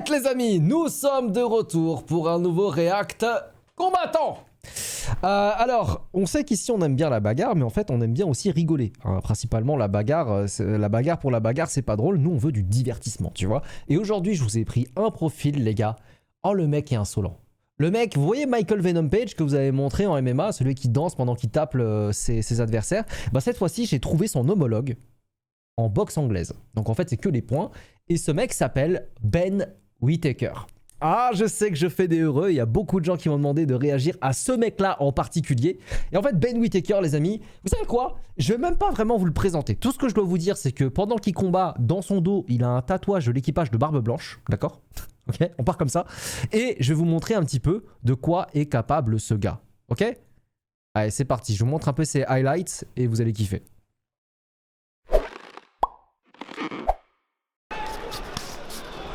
Alright les amis, nous sommes de retour pour un nouveau React combattant. Alors, on sait qu'ici on aime bien la bagarre, mais en fait on aime bien aussi rigoler. Principalement la bagarre pour la bagarre c'est pas drôle, nous on veut du divertissement, tu vois. Et aujourd'hui je vous ai pris un profil les gars. Oh le mec est insolent. Le mec, vous voyez Michael Venom Page que vous avez montré en MMA, celui qui danse pendant qu'il tape ses adversaires. Bah cette fois-ci j'ai trouvé son homologue en boxe anglaise. Donc en fait c'est que les points. Et ce mec s'appelle Ben Whittaker. Ah, je sais que je fais des heureux, il y a beaucoup de gens qui m'ont demandé de réagir à ce mec-là en particulier. Et en fait, Ben Whittaker, les amis, vous savez quoi? Je vais même pas vraiment vous le présenter. Tout ce que je dois vous dire, c'est que pendant qu'il combat, dans son dos, il a un tatouage de l'équipage de Barbe Blanche, d'accord? Ok, on part comme ça. Et je vais vous montrer un petit peu de quoi est capable ce gars, ok? Allez, c'est parti, je vous montre un peu ses highlights et vous allez kiffer.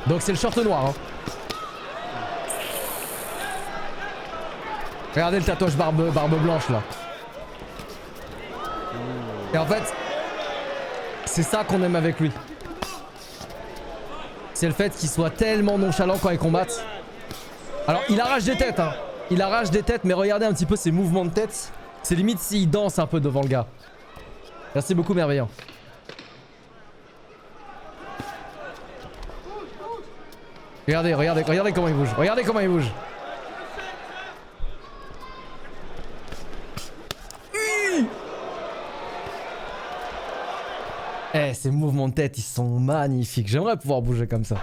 Donc c'est le short noir, hein. Regardez le tatouage barbe blanche là. Et en fait, c'est ça qu'on aime avec lui. C'est le fait qu'il soit tellement nonchalant quand il combat. Alors il arrache des têtes, hein. Il arrache des têtes, mais regardez un petit peu ses mouvements de tête. C'est limite s'il danse un peu devant le gars. Merci beaucoup, merveillant. Regardez comment il bouge. Regardez comment il bouge. Eh, ces mouvements de tête, ils sont magnifiques. J'aimerais pouvoir bouger comme ça.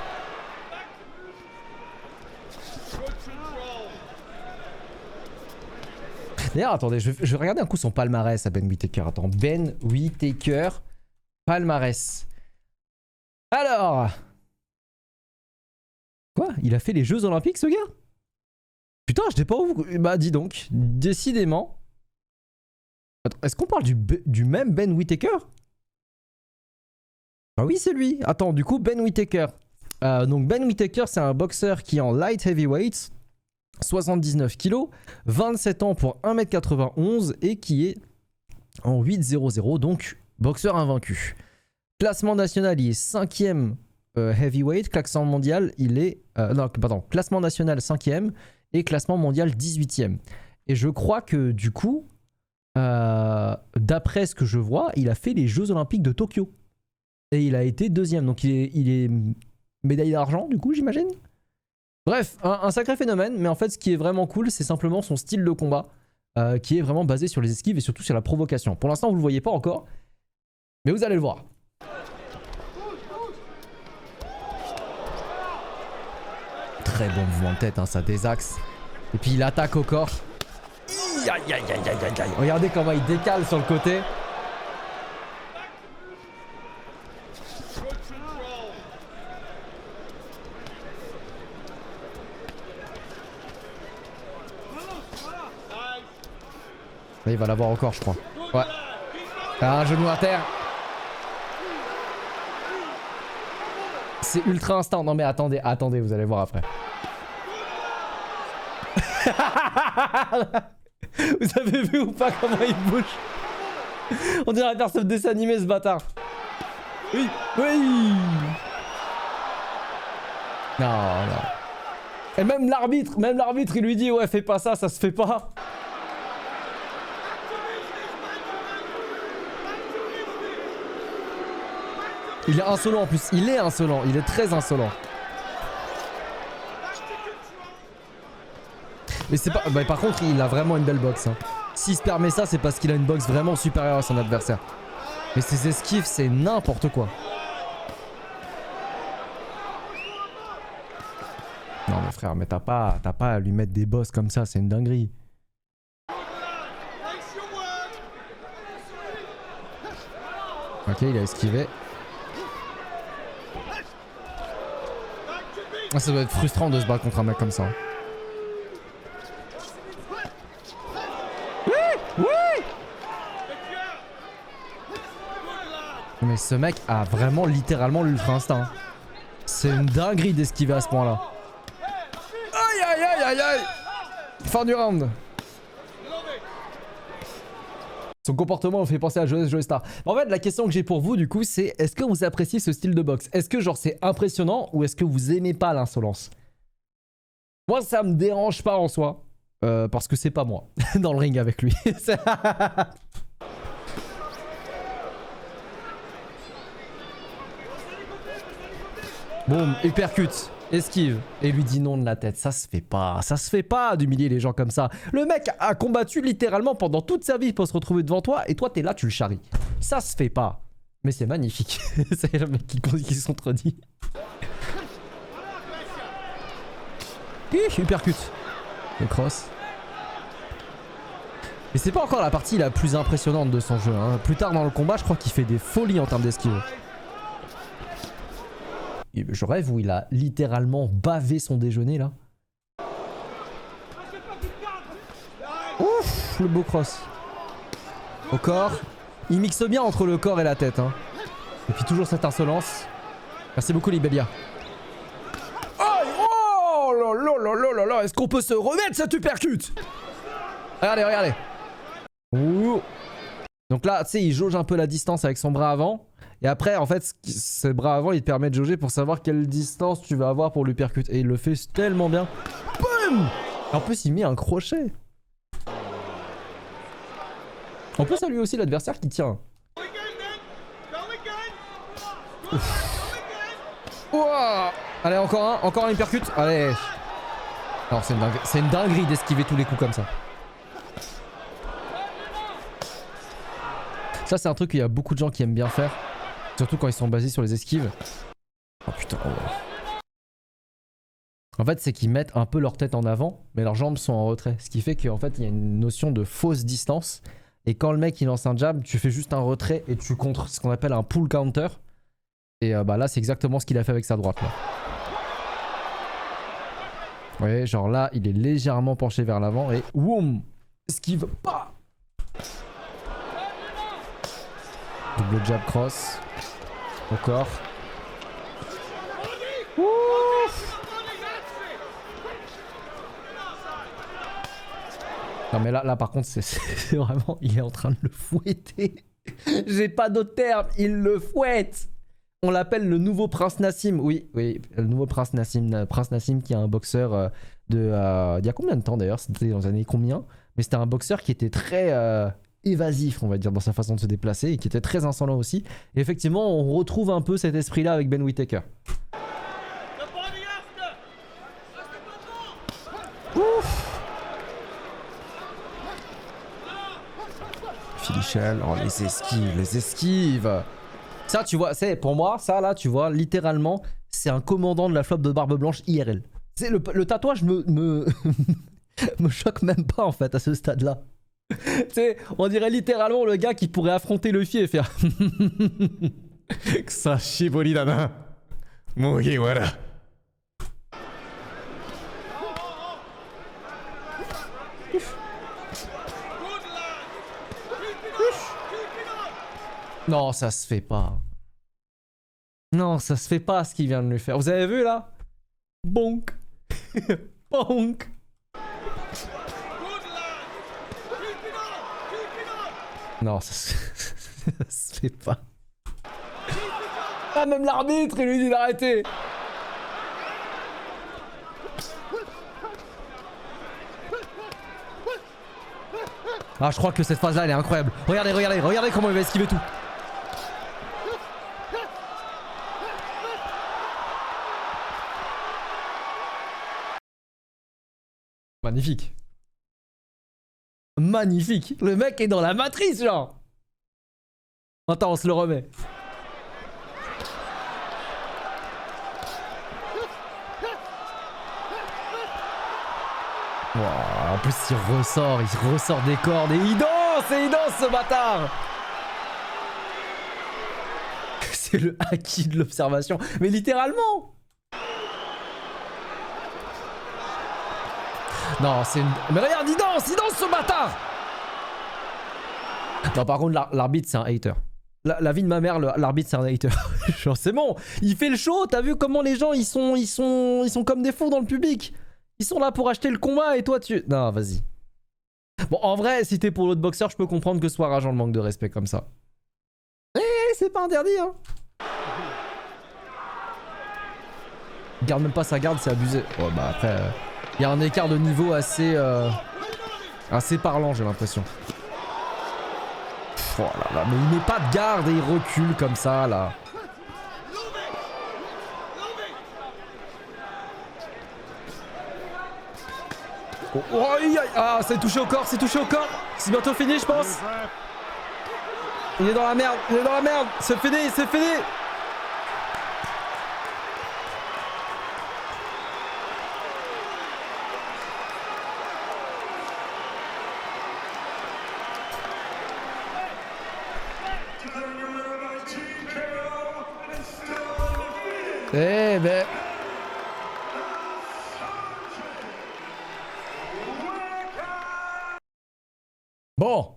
D'ailleurs, attendez, je vais regarder un coup son palmarès à Ben Whittaker. Attends, Ben Whittaker, palmarès. Alors... Quoi? Il a fait les Jeux Olympiques, ce gars? Putain, je n'étais pas où... Bah, dis donc. Décidément. Est-ce qu'on parle du même Ben Whittaker? Ah oui, c'est lui. Attends, du coup, Ben Whittaker. Donc, Ben Whittaker, c'est un boxeur qui est en light heavyweight, 79 kg, 27 ans pour 1m91 et qui est en 8-0-0, donc boxeur invaincu. Classement national, il est 5e heavyweight, classement mondial, il est... non, pardon, classement national 5e et classement mondial 18e. Et je crois que du coup, d'après ce que je vois, il a fait les Jeux Olympiques de Tokyo. Et il a été 2e, donc il est médaille d'argent du coup, j'imagine. Bref, un sacré phénomène, mais en fait ce qui est vraiment cool, c'est simplement son style de combat, qui est vraiment basé sur les esquives et surtout sur la provocation. Pour l'instant, vous ne le voyez pas encore, mais vous allez le voir. Très bon mouvement de tête, hein, ça désaxe. Et puis il attaque au corps. Aïe, aïe, aïe, aïe, aïe, aïe. Regardez comment il décale sur le côté. Là, il va l'avoir encore, je crois. Ouais. Un genou à terre. C'est ultra instant. Non mais attendez, attendez, vous allez voir après. Vous avez vu ou pas comment il bouge? On dirait un perso de dessin animé ce bâtard. Oui, oui. Non, non. Et même l'arbitre, il lui dit ouais, fais pas ça, ça se fait pas. Il est insolent en plus, il est insolent, il est très insolent. Mais c'est pas... Bah, par contre, il a vraiment une belle boxe. Hein. S'il se permet ça, c'est parce qu'il a une boxe vraiment supérieure à son adversaire. Mais ses esquives, c'est n'importe quoi. Non mais frère, mais t'as pas à lui mettre des bosses comme ça, c'est une dinguerie. Ok, il a esquivé. Ah, ça doit être frustrant de se battre contre un mec comme ça. Oui, oui. Mais ce mec a vraiment littéralement l'ultra instinct. C'est une dinguerie d'esquiver à ce point là. Aïe aïe aïe aïe aïe. Fin du round. Son comportement me fait penser à Joestar. En fait, la question que j'ai pour vous, du coup, c'est est-ce que vous appréciez ce style de boxe? Est-ce que, genre, c'est impressionnant ou est-ce que vous aimez pas l'insolence? Moi, ça me dérange pas en soi. Parce que c'est pas moi dans le ring avec lui. Boum, uppercut, esquive. Et lui dit non de la tête. Ça se fait pas d'humilier les gens comme ça. Le mec a combattu littéralement pendant toute sa vie pour se retrouver devant toi et toi t'es là, tu le charries. Ça se fait pas. Mais c'est magnifique. C'est le mec qui se contredit. Uppercut. Le cross. Mais c'est pas encore la partie la plus impressionnante de son jeu. Hein. Plus tard dans le combat, je crois qu'il fait des folies en termes d'esquive. Je rêve où il a littéralement bavé son déjeuner là. Ouf, le beau cross. Au corps. Il mixe bien entre le corps et la tête. Hein. Et puis toujours cette insolence. Merci beaucoup Libelia. Oh là là là là là là. Est-ce qu'on peut se remettre cette uppercut? Regardez, regardez. Ouh. Donc là, tu sais, il jauge un peu la distance avec son bras avant. Et après, en fait, ce bras avant, il te permet de jauger pour savoir quelle distance tu vas avoir pour l'uppercut. Et il le fait tellement bien. Boum! En plus, il met un crochet. En plus, ça lui aussi l'adversaire qui tient. Ouah! Allez, encore un uppercut. Allez. Alors, c'est une dinguerie d'esquiver tous les coups comme ça. Ça, c'est un truc qu'il y a beaucoup de gens qui aiment bien faire. Surtout quand ils sont basés sur les esquives. Oh putain. Oh. En fait, c'est qu'ils mettent un peu leur tête en avant, mais leurs jambes sont en retrait. Ce qui fait qu'en fait, il y a une notion de fausse distance. Et quand le mec il lance un jab, tu fais juste un retrait et tu contres. Ce qu'on appelle un pull counter. Et bah là, c'est exactement ce qu'il a fait avec sa droite. Là. Vous voyez, genre là, il est légèrement penché vers l'avant et woum! Esquive pas! Double jab cross. Au corps. Ouf. Non mais là par contre c'est vraiment, il est en train de le fouetter. J'ai pas d'autre terme, il le fouette. On l'appelle le nouveau Prince Nassim. Oui, le nouveau Prince Nassim. Prince Nassim qui est un boxeur il y a combien de temps d'ailleurs? C'était dans les années combien? Mais c'était un boxeur qui était très évasif, on va dire, dans sa façon de se déplacer et qui était très insolent aussi. Et effectivement, on retrouve un peu cet esprit-là avec Ben Whittaker. Ouf. Filichel, oh les esquives. Ça, tu vois, c'est pour moi, ça là, tu vois, littéralement, c'est un commandant de la flotte de Barbe Blanche IRL. C'est le tatouage me choque même pas en fait à ce stade-là. Tu sais, on dirait littéralement le gars qui pourrait affronter Luffy et faire Ksashibori dana. Mugiwara. Non, ça se fait pas. Non, ça se fait pas ce qu'il vient de lui faire. Vous avez vu là? Bonk. Bonk. Non, ça se fait pas. Ah, même l'arbitre, il lui dit d'arrêter. Ah, je crois que cette phase-là, elle est incroyable. Regardez comment il va esquiver tout. Magnifique. Magnifique. Le mec est dans la matrice, genre. Attends, on se le remet. Wow, en plus, il ressort des cordes et il danse ce bâtard. C'est le haki de l'observation. Mais littéralement. Non, c'est une... Mais regarde, il danse ce bâtard. Non, par contre, l'arbitre, c'est un hater. La vie de ma mère, l'arbitre, c'est un hater. Genre, c'est bon, il fait le show. T'as vu comment les gens, ils sont comme des fous dans le public. Ils sont là pour acheter le combat et toi, tu... Non, vas-y. Bon, en vrai, si t'es pour l'autre boxeur, je peux comprendre que ce soit rageant le manque de respect comme ça. Eh, c'est pas interdit, hein. Il garde même pas sa garde, c'est abusé. Oh, bah après, il y a un écart de niveau assez parlant, j'ai l'impression. Oh là là, mais il met pas de garde et il recule comme ça, là. Oh, oh, ah, c'est touché au corps, c'est touché au corps. C'est bientôt fini, je pense. Il est dans la merde, il est dans la merde. C'est fini, c'est fini. Eh ben... Bon.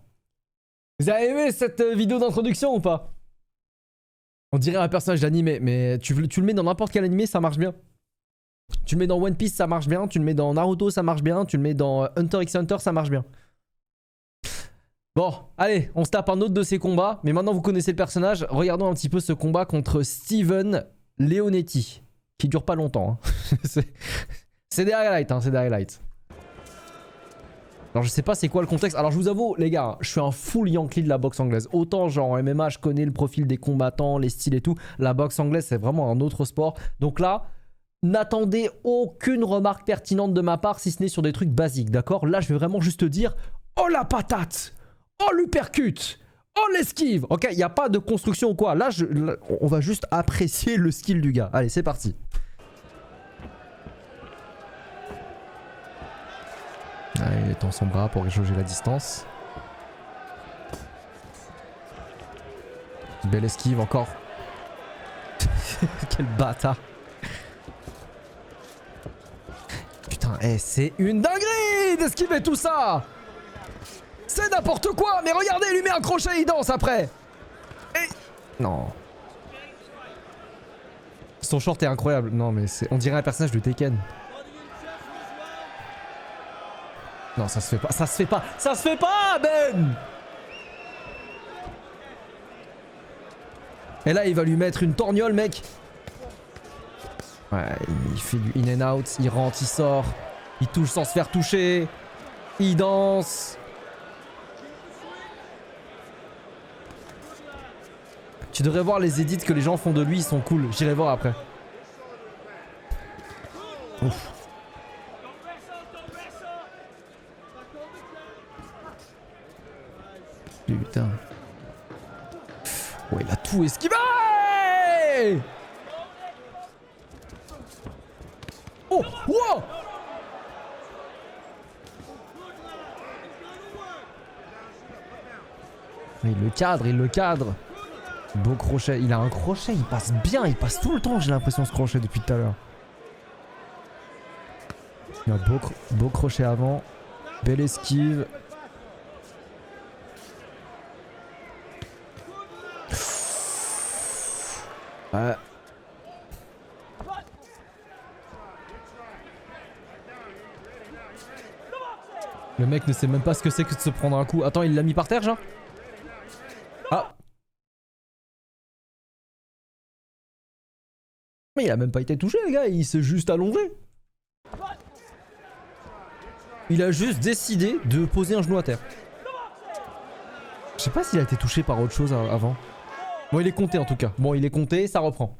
Vous avez aimé cette vidéo d'introduction ou pas? On dirait un personnage d'animé, mais tu le mets dans n'importe quel animé, ça marche bien. Tu le mets dans One Piece, ça marche bien. Tu le mets dans Naruto, ça marche bien. Tu le mets dans Hunter x Hunter, ça marche bien. Bon, allez, on se tape un autre de ces combats. Mais maintenant, vous connaissez le personnage. Regardons un petit peu ce combat contre Steven Leonetti. Qui dure pas longtemps. Hein. C'est des highlights, hein, c'est des highlights. Alors je sais pas c'est quoi le contexte. Alors je vous avoue les gars, je suis un full Yankee de la boxe anglaise. Autant genre en MMA je connais le profil des combattants, les styles et tout. La boxe anglaise c'est vraiment un autre sport. Donc là, n'attendez aucune remarque pertinente de ma part si ce n'est sur des trucs basiques, d'accord? Là je vais vraiment juste dire, oh la patate, oh l'uppercut, oh l'esquive. Ok, il n'y a pas de construction ou quoi. Là, on va juste apprécier le skill du gars. Allez c'est parti. Allez, il étend son bras pour jauger la distance. Belle esquive encore. Quel bâtard. Putain, c'est une dinguerie d'esquiver tout ça. C'est n'importe quoi. Mais regardez, il lui met un crochet, il danse après. Et... Non. Son short est incroyable. Non mais on dirait un personnage de Tekken. Non, ça se fait pas, ça se fait pas, ça se fait pas, Ben! Et là, il va lui mettre une torgnole, mec. Ouais, il fait du in and out, il rentre, il sort, il touche sans se faire toucher, il danse. Tu devrais voir les edits que les gens font de lui, ils sont cool. J'irai voir après. Ouf. Putain. Oh, il a tout esquivé. Oh, wow. Il le cadre, il le cadre. Beau crochet, il a un crochet, il passe bien, il passe tout le temps, j'ai l'impression ce crochet depuis tout à l'heure. Il a beau crochet avant, belle esquive. Le mec ne sait même pas ce que c'est que de se prendre un coup. Attends, il l'a mis par terre, genre? Ah. Mais il a même pas été touché, les gars, il s'est juste allongé. Il a juste décidé de poser un genou à terre. Je sais pas s'il a été touché par autre chose avant. Bon, il est compté en tout cas. Bon, il est compté, ça reprend.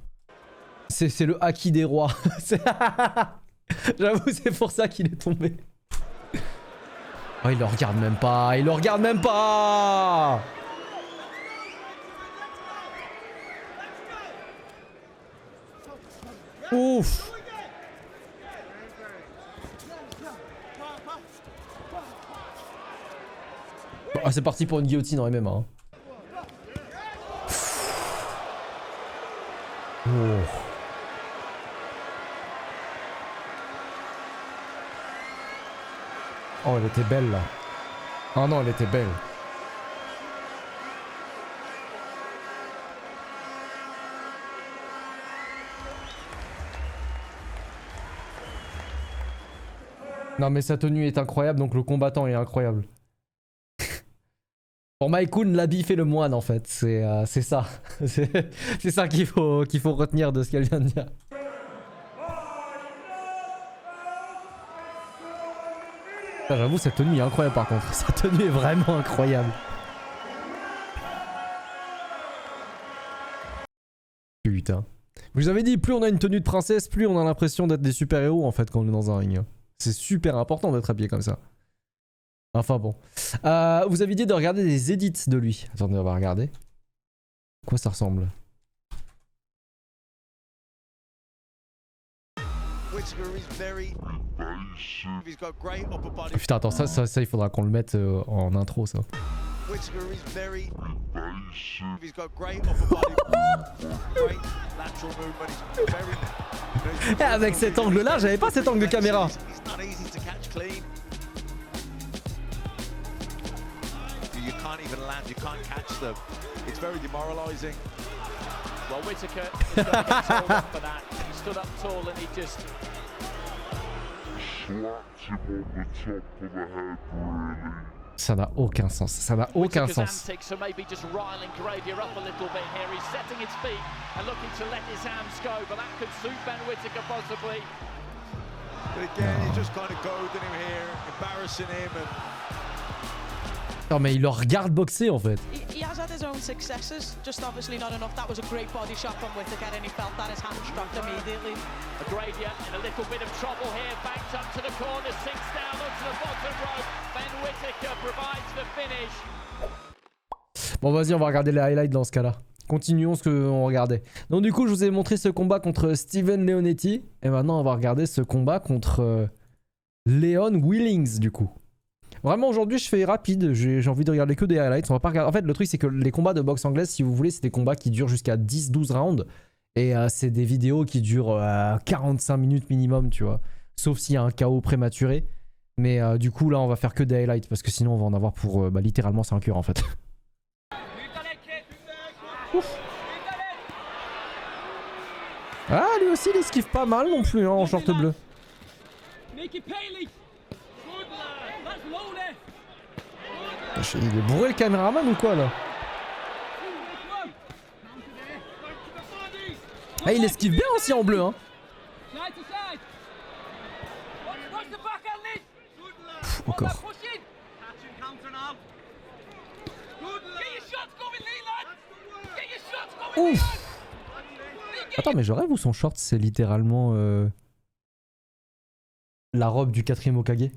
C'est le haki des rois. J'avoue, c'est pour ça qu'il est tombé. Oh, il le regarde même pas. Il le regarde même pas. Ouf. Ah, c'est parti pour une guillotine en MMA. Hein. Oh. Oh, elle était belle là. Oh non, elle était belle. Non mais sa tenue est incroyable, donc le combattant est incroyable. Pour Maïkoun, l'habit fait le moine en fait. C'est ça. C'est ça qu'il faut retenir de ce qu'elle vient de dire. J'avoue, cette tenue est incroyable par contre. Cette tenue est vraiment incroyable. Putain. Je vous avais dit, plus on a une tenue de princesse, plus on a l'impression d'être des super-héros en fait quand on est dans un ring. C'est super important d'être habillé comme ça. Enfin bon. Vous avez dit de regarder des edits de lui. Attendez, on va regarder. À quoi ça ressemble? Putain, attends, ça il faudra qu'on le mette en intro, ça. Avec cet angle-là, j'avais pas cet angle de caméra. You can't even land, you can't catch them. It's very demoralizing. Well, Whittaker is going to get told off for that. He stood up tall and he just slapped him on the top of the head, really. Ça n'a aucun sens, ça n'a aucun sens. So maybe just riling Gravia up a little bit here. He's setting his feet and looking to let his hands go, but that could suit Ben Whittaker possibly. But again, he just kind of goading him here, embarrassing him and... Non mais il le regarde boxer en fait. He has had his own successes, just obviously not enough. That was a great body shot from Whittaker and he felt that his hand dropped immediately. Gravia in a little bit of trouble here, backed up to the corner, sinks down onto the bottom rope. Ben Whittaker provides the finish. Bon vas-y, on va regarder les highlights dans ce cas-là. Continuons ce qu'on regardait. Donc du coup, je vous ai montré ce combat contre Steven Leonetti. Et maintenant, on va regarder ce combat contre Leon Willings du coup. Vraiment aujourd'hui je fais rapide, j'ai envie de regarder que des highlights, on va pas regarder... En fait le truc c'est que les combats de boxe anglaise si vous voulez c'est des combats qui durent jusqu'à 10-12 rounds et c'est des vidéos qui durent 45 minutes minimum tu vois, sauf s'il y a un KO prématuré, mais du coup là on va faire que des highlights parce que sinon on va en avoir pour littéralement 5 heures en fait. Ouf. Ah lui aussi il esquive pas mal non plus hein, en short bleu. Il est bourré le caméraman ou quoi là? Ah il esquive bien aussi en bleu hein. Pff, encore. Ouf. Attends mais je rêve ou son short c'est littéralement la robe du 4ème Hokage?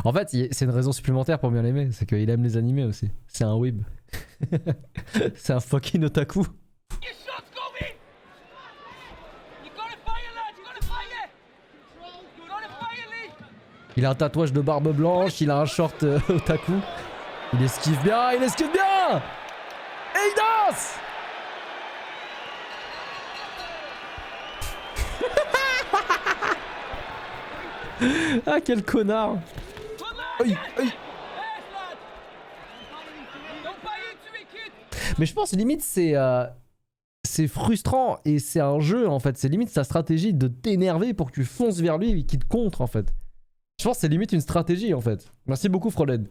En fait, c'est une raison supplémentaire pour bien l'aimer, c'est qu'il aime les animés aussi. C'est un weeb. C'est un fucking otaku. Il a un tatouage de barbe blanche, il a un short otaku. Il esquive bien, il esquive bien. Et il danse. Ah quel connard. Aïe, aïe. Mais je pense limite c'est frustrant et c'est un jeu en fait. C'est limite sa stratégie de t'énerver pour que tu fonces vers lui et qu'il te contre en fait. Je pense que c'est limite une stratégie en fait. Merci beaucoup Froled.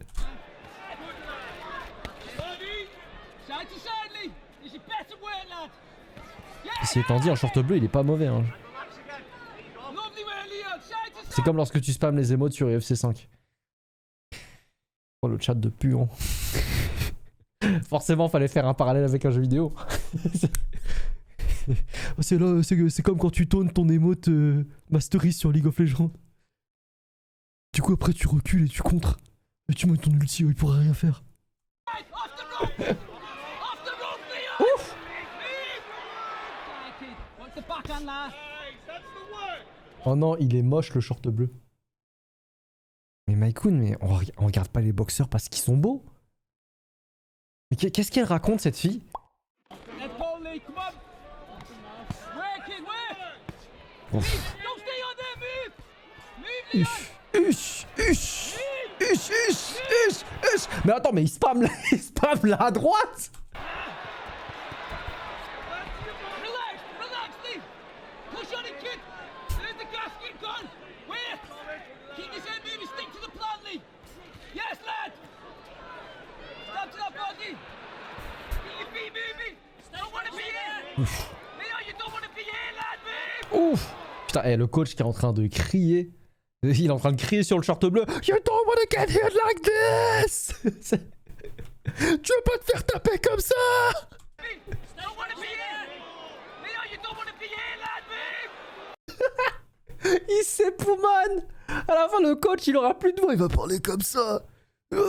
Ceci étant dit, un short bleu il est pas mauvais hein. C'est comme lorsque tu spams les émotes sur UFC 5. Oh le chat de puant. Forcément fallait faire un parallèle avec un jeu vidéo. C'est comme quand tu tournes ton émote Mastery sur League of Legends. Du coup après tu recules et tu contres. Et tu mets ton ulti, il pourra rien faire. Ouf. Oh non, il est moche le short bleu. Mais Maïkoun, mais on regarde pas les boxeurs parce qu'ils sont beaux. Mais qu'est-ce qu'elle raconte cette fille? Ouf. Mais attends, mais il spam là à droite. Ouf. Putain, le coach qui est en train de crier. Il est en train de crier sur le short bleu. You don't wanna get hit like this. Tu veux pas te faire taper comme ça. Il s'époumonne. À la fin, le coach, il aura plus de voix. Il va parler comme ça.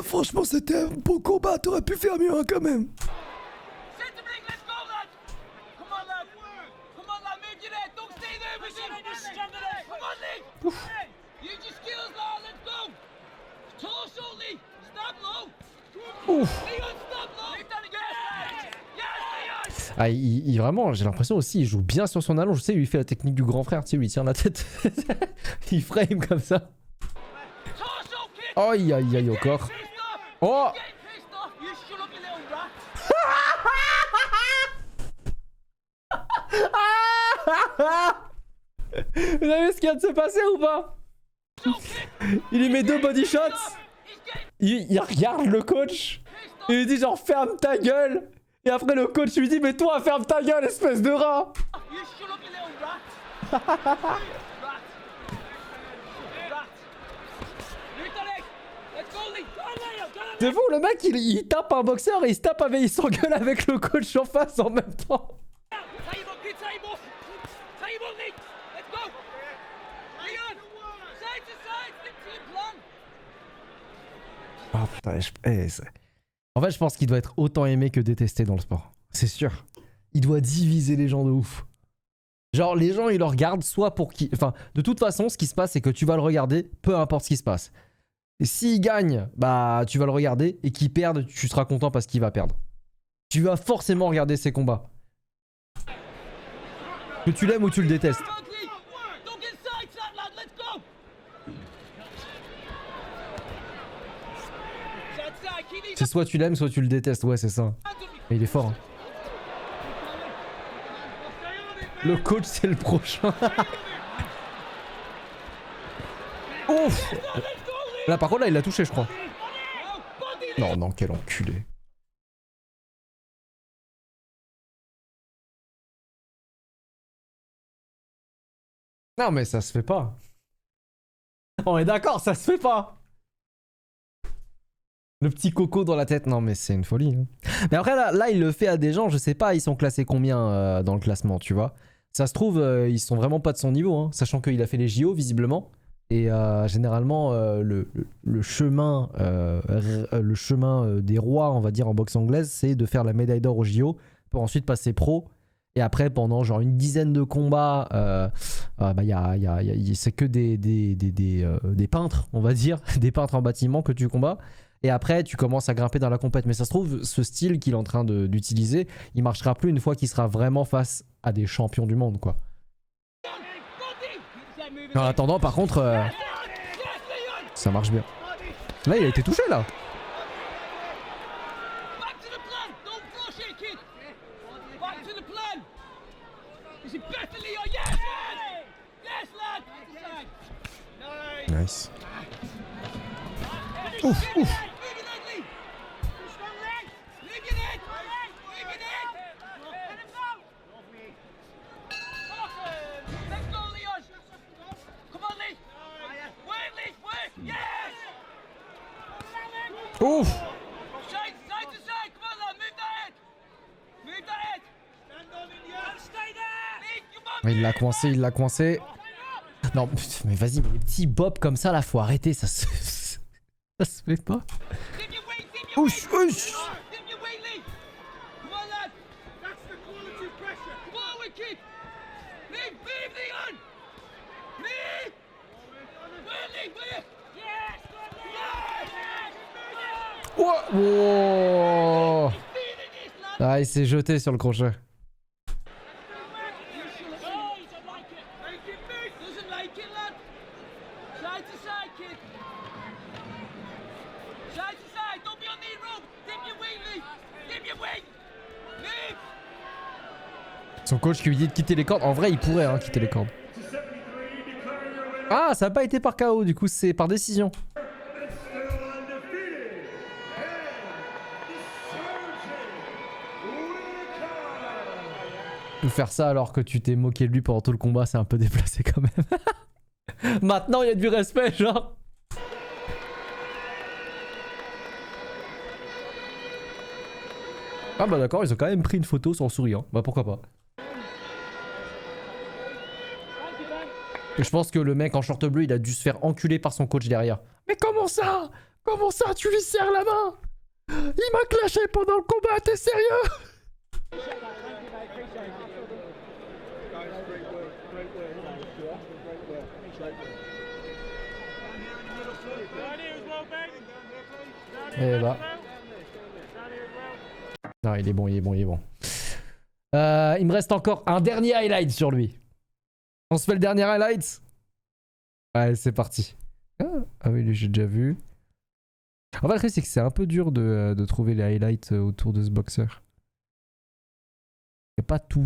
Franchement, c'était un beau combat. T'aurais pu faire mieux, hein, quand même. Ouf. Ah, vraiment, j'ai l'impression aussi, il joue bien sur son allonge. Je sais, il fait la technique du grand frère, tu sais, lui il tient la tête. Il frame comme ça. Aïe, aïe, aïe, au corps. Oh. Vous avez vu ce qui vient de se passer ou pas? Il lui met 2 body shots. Il regarde le coach. Il lui dit genre ferme ta gueule. Et après le coach lui dit mais toi ferme ta gueule espèce de rat. C'est fou, le mec il tape un boxeur et il s'engueule avec le coach en face en même temps. Oh putain, en fait je pense qu'il doit être autant aimé que détesté dans le sport. C'est sûr. Il doit diviser les gens de ouf. Genre les gens ils le regardent soit pour qui... Enfin de toute façon ce qui se passe c'est que tu vas le regarder peu importe ce qui se passe. Et s'il gagne, bah tu vas le regarder et qu'il perde, tu seras content parce qu'il va perdre. Tu vas forcément regarder ses combats. Que tu l'aimes ou tu le détestes. C'est soit tu l'aimes, soit tu le détestes. Ouais, c'est ça. Mais il est fort. Hein. Le coach, c'est le prochain. Ouf. Là, par contre, là, il l'a touché, je crois. Non, non, quel enculé. Non, mais ça se fait pas. On est d'accord, ça se fait pas. Le petit coco dans la tête, non mais c'est une folie. Hein. Mais après là, il le fait à des gens, je sais pas, ils sont classés combien dans le classement, tu vois. Ça se trouve, ils sont vraiment pas de son niveau, hein, sachant qu'il a fait les JO visiblement. Et généralement, le chemin des rois, on va dire en boxe anglaise, c'est de faire la médaille d'or aux JO pour ensuite passer pro. Et après, pendant genre une dizaine de combats, c'est que des peintres, on va dire, des peintres en bâtiment que tu combats. Et après, tu commences à grimper dans la compète. Mais ça se trouve, ce style qu'il est en train d'utiliser, il marchera plus une fois qu'il sera vraiment face à des champions du monde, quoi. En attendant, par contre, ça marche bien. Là, il a été touché, là. Nice. Ouf, ouf. Ouf. Il l'a coincé, il l'a coincé. Non, mais vas-y, mais les petits bops comme ça là, faut arrêter, ça se fait pas. Ouch, ouch. Wow. Ah, il s'est jeté sur le crochet. Son coach qui lui dit de quitter les cordes. En vrai, il pourrait hein, quitter les cordes. Ah, ça n'a pas été par KO, du coup, c'est par décision. Faire ça alors que tu t'es moqué de lui pendant tout le combat, c'est un peu déplacé quand même. Maintenant, il y a du respect, genre. Ah bah d'accord, ils ont quand même pris une photo sans souriant. Bah pourquoi pas. Et je pense que le mec en short bleu, il a dû se faire enculer par son coach derrière. Mais comment ça? Comment ça? Tu lui serres la main? Il m'a clashé pendant le combat, t'es sérieux? Et bah. Non, il est bon, il est bon, il est bon. Il me reste encore un dernier highlight sur lui. On se fait le dernier highlight? Allez, c'est parti. Ah oui, lui j'ai déjà vu. En fait, le truc c'est que c'est un peu dur de trouver les highlights autour de ce boxeur. Il n'y a pas tout.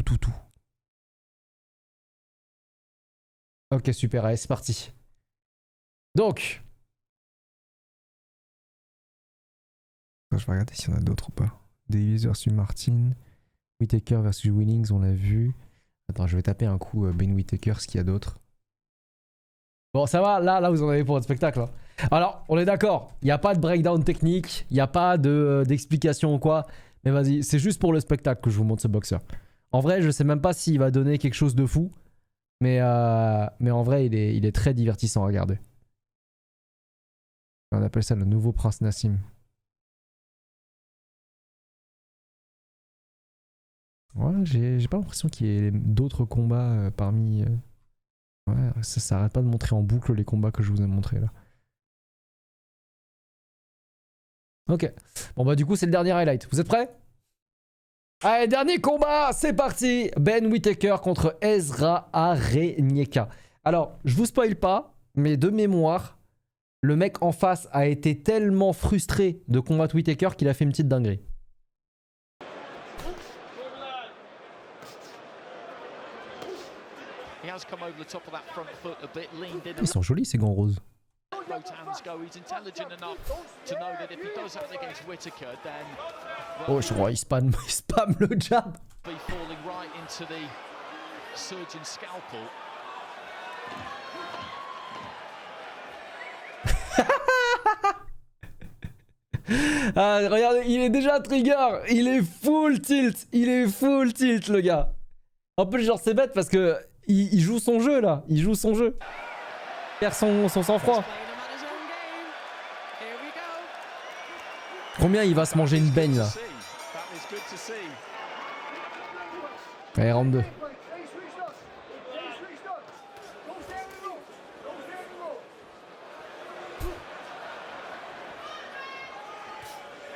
Ok, super, allez, c'est parti. Donc. Je vais regarder s'il y en a d'autres ou pas. Davis versus Martin. Whittaker versus Winnings, on l'a vu. Attends, je vais taper un coup Ben Whittaker, ce qu'il y a d'autre. Bon, ça va, là vous en avez pour votre spectacle. Hein. Alors, on est d'accord, il n'y a pas de breakdown technique, il n'y a pas d'explication ou quoi. Mais vas-y, c'est juste pour le spectacle que je vous montre ce boxeur. En vrai, je sais même pas s'il va donner quelque chose de fou. Mais en vrai, il est très divertissant à regarder. On appelle ça le nouveau Prince Nassim. Ouais, j'ai pas l'impression qu'il y ait d'autres combats parmi... Ouais, ça s'arrête pas de montrer en boucle les combats que je vous ai montrés là. Ok. Bon bah du coup c'est le dernier highlight. Vous êtes prêts? Allez, dernier combat, c'est parti. Ben Whittaker contre Ezra Arenieka. Alors, je vous spoil pas, mais de mémoire, le mec en face a été tellement frustré de combattre Whittaker qu'il a fait une petite dinguerie. Ils sont jolis ces gants roses. Oh, je crois il spam le jab. Ah, regardez, il est déjà trigger. Il est full tilt. Il est full tilt, le gars. En plus, genre, c'est bête parce que il joue son jeu là. Il joue son jeu. Il perd son sang-froid. Combien il va se manger une baigne là? Allez, round 2.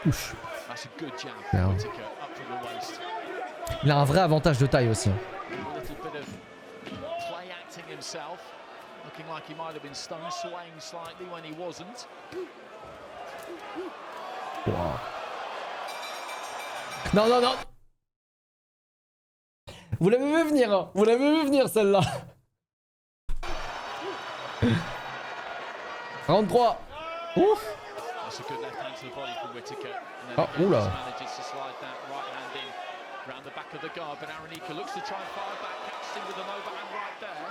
Ouch. Il a un vrai avantage de taille aussi. Wow. Non, non, non. Vous l'avez vu venir, hein. Vous l'avez vu venir celle-là. Round 3. Ouf. Ah, oula.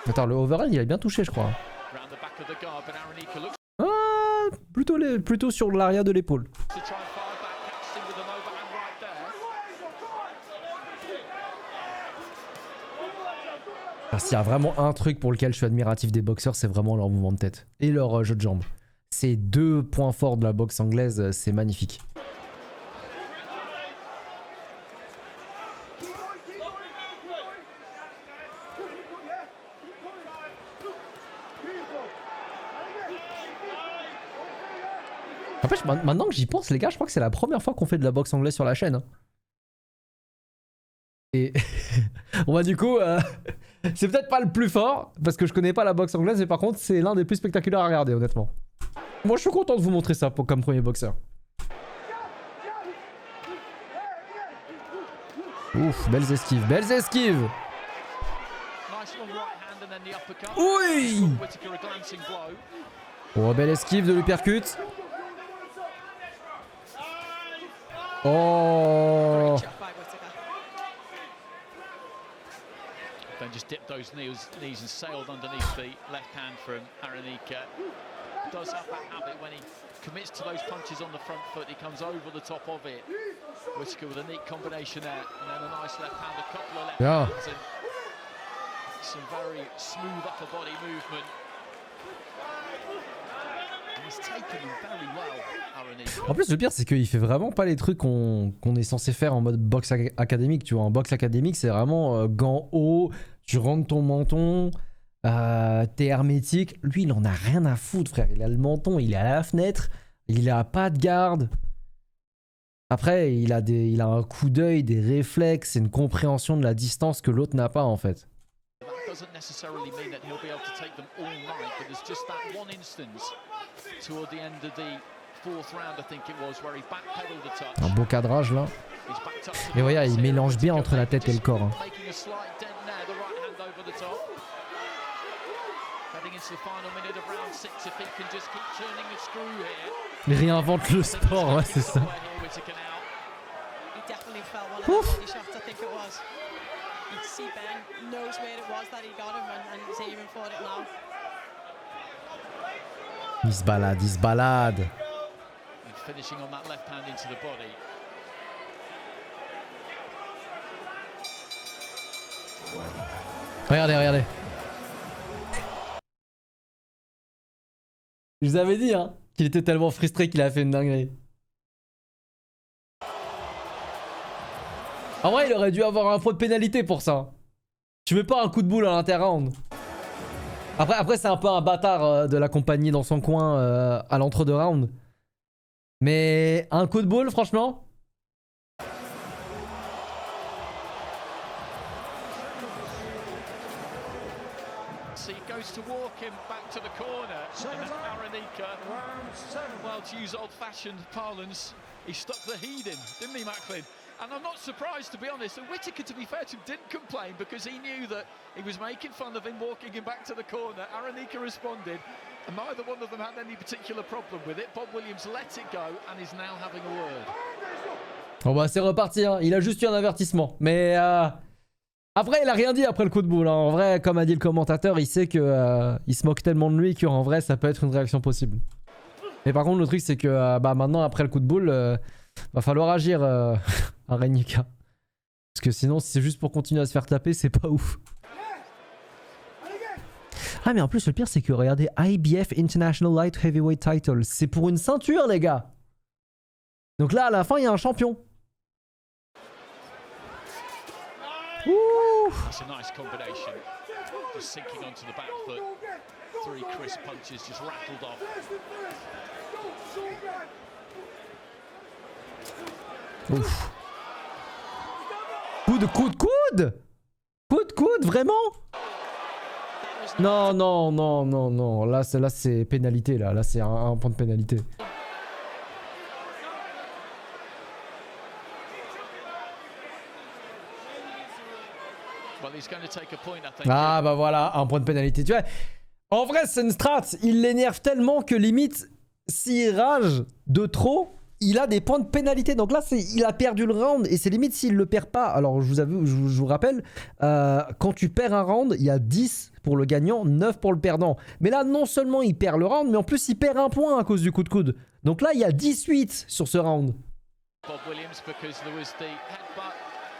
Attends, le overhand il a bien touché je crois. Ah, plutôt sur l'arrière de l'épaule. S'il y a vraiment un truc pour lequel je suis admiratif des boxeurs, c'est vraiment leur mouvement de tête et leur jeu de jambes. C'est deux points forts de la boxe anglaise, c'est magnifique. En fait, maintenant que j'y pense, les gars, je crois que c'est la première fois qu'on fait de la boxe anglaise sur la chaîne. Hein. Et bon bah du coup, c'est peut-être pas le plus fort, parce que je connais pas la boxe anglaise, mais par contre, c'est l'un des plus spectaculaires à regarder, honnêtement. Moi, je suis content de vous montrer ça comme premier boxeur. Ouf, belles esquives, belles esquives. Oui. Oh, belle esquive de l'uppercut. Oh. just dipped those knees and sailed underneath the left hand from Aranика. Does have that habit when he commits to those punches on the front foot, he comes over the top of it. Whittaker with a neat combination there, and then a nice left hand, a couple of left hands, and some very smooth upper body movement. And he's taken him very well, Aranика. En plus, le pire, c'est qu'il fait vraiment pas les trucs qu'on est censé faire en mode boxe académique. Tu vois, en boxe académique, c'est vraiment gants hauts, tu rentres ton menton. T'es hermétique. Lui, il en a rien à foutre, frère. Il a le menton, il est à la fenêtre, il a pas de garde. Après, il a un coup d'œil, des réflexes et une compréhension de la distance que l'autre n'a pas, en fait. Un beau cadrage là. Et voyez, il mélange bien entre la tête et le corps. Hein. Il réinvente le sport, ouais, c'est ça. Ouf. Il se balade, il se balade. Regardez, regardez. Je vous avais dit hein, qu'il était tellement frustré qu'il a fait une dinguerie. En vrai, il aurait dû avoir un point de pénalité pour ça. Tu mets pas un coup de boule à l'inter-round. Après c'est un peu un bâtard de l'accompagner dans son coin à l'entre-deux rounds. Mais un coup de boule, franchement. To walk him back to the corner, and Aranика, well, to use old-fashioned parlance, he stuck the heat in, didn't he, Macklin? And I'm not surprised, to be honest, that Whittaker, to be fair to him, didn't complain because he knew that he was making fun of him, walking him back to the corner. Aranика responded, and neither one of them had any particular problem with it. Bob Williams let it go and is now having a word. Bon bah c'est reparti, hein. Il a juste eu un avertissement, mais après il a rien dit après le coup de boule. Hein. En vrai, comme a dit le commentateur, il sait que il se moque tellement de lui qu'en vrai ça peut être une réaction possible. Mais par contre le truc c'est que bah maintenant après le coup de boule, va falloir agir Aranика. Parce que sinon si c'est juste pour continuer à se faire taper, c'est pas ouf. Ah mais en plus le pire c'est que regardez, IBF International Light Heavyweight Title, c'est pour une ceinture les gars. Donc là à la fin il y a un champion. Ouh. That's a nice combination. Just sinking onto the back foot. 3 crisp punches just rattled off. Ouf. Coup de coude. Coup de coude, vraiment? Non, non, non, non, non. Là c'est pénalité là. Là c'est un point de pénalité. Ah bah voilà, un point de pénalité. Tu vois, en vrai c'est une strat. Il l'énerve tellement que limite, s'il rage de trop, il a des points de pénalité. Donc là, il a perdu le round et c'est limite s'il le perd pas. Alors je vous rappelle, quand tu perds un round, il y a 10 pour le gagnant, 9 pour le perdant. Mais là, non seulement il perd le round, mais en plus il perd un point à cause du coup de coude. Donc là, il y a 18 sur ce round. Bob Williams, because there was the headbutt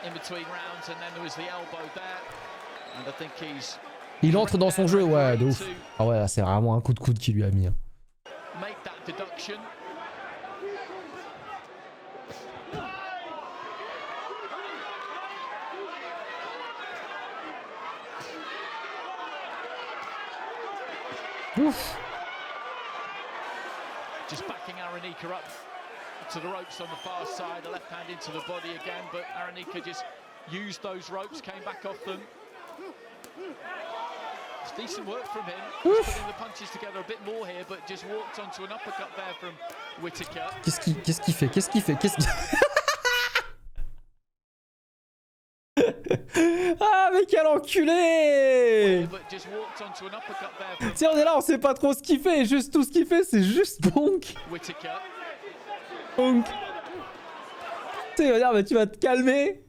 in between rounds and then there was the elbow there. And I think he's... Il entre dans son jeu, ouais, de ouf. Ah ouais, là, c'est vraiment un coup de coude qu'il lui a mis. Hein. Make that deduction. Ouf. Just backing Aranика up to the ropes on the far side, the left hand into the body again, but Aranika just used those ropes, came back off them. It's decent work from him. He's putting the punches together a bit more here, but just walked onto an uppercut there from Whittaker. Qu'est-ce qu'il fait Ah mais quel enculé! Si on est là, on sait pas trop ce qu'il fait, juste tout ce qu'il fait, c'est juste bonk. Bonk. Tu sais, dire, mais tu vas te calmer.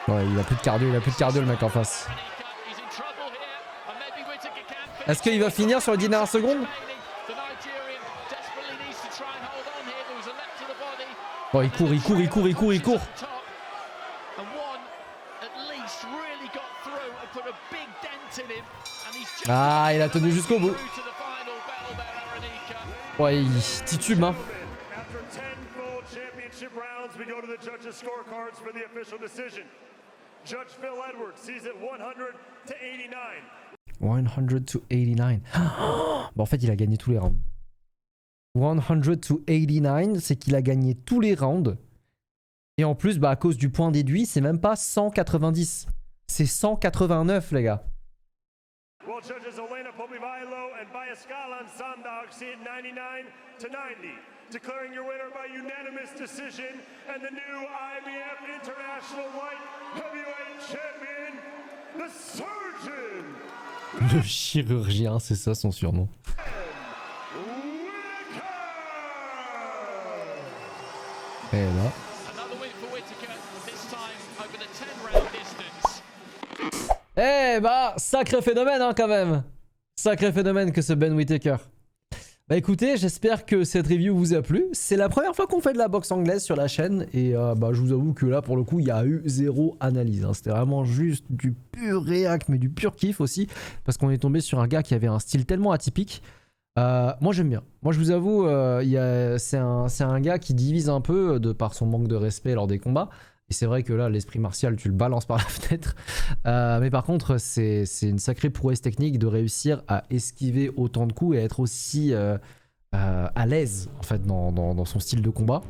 Ouais, il a plus de cardio, le mec en face. Est-ce qu'il va finir sur les 10 dernières secondes? Oh, il court. Ah, il a tenu jusqu'au bout. Ouais, il titube, hein. Judge Phil Edwards sees it 100-89. 100-89. Bon, en fait, il a gagné tous les rounds. 100-89, c'est qu'il a gagné tous les rounds. Et en plus, bah, à cause du point déduit, c'est même pas 190. C'est 189, les gars. Well, judges Elena Pomivailo and Bayaskalan Sandog see it 99-90. Declaring your winner by unanimous decision and the new IBF International Light Heavyweight Champion, the Surgeon. Le chirurgien, c'est ça son surnom. Et là. Eh bah, sacré phénomène hein, quand même. Sacré phénomène que ce Ben Whittaker. Bah écoutez, j'espère que cette review vous a plu. C'est la première fois qu'on fait de la boxe anglaise sur la chaîne. Et bah je vous avoue que là, pour le coup, il y a eu zéro analyse. Hein. C'était vraiment juste du pur réact, mais du pur kiff aussi. Parce qu'on est tombé sur un gars qui avait un style tellement atypique. Moi j'aime bien. Moi je vous avoue, c'est un gars qui divise un peu de par son manque de respect lors des combats. Et c'est vrai que là, l'esprit martial, tu le balances par la fenêtre. Mais par contre, c'est une sacrée prouesse technique de réussir à esquiver autant de coups et être aussi à l'aise en fait dans son style de combat.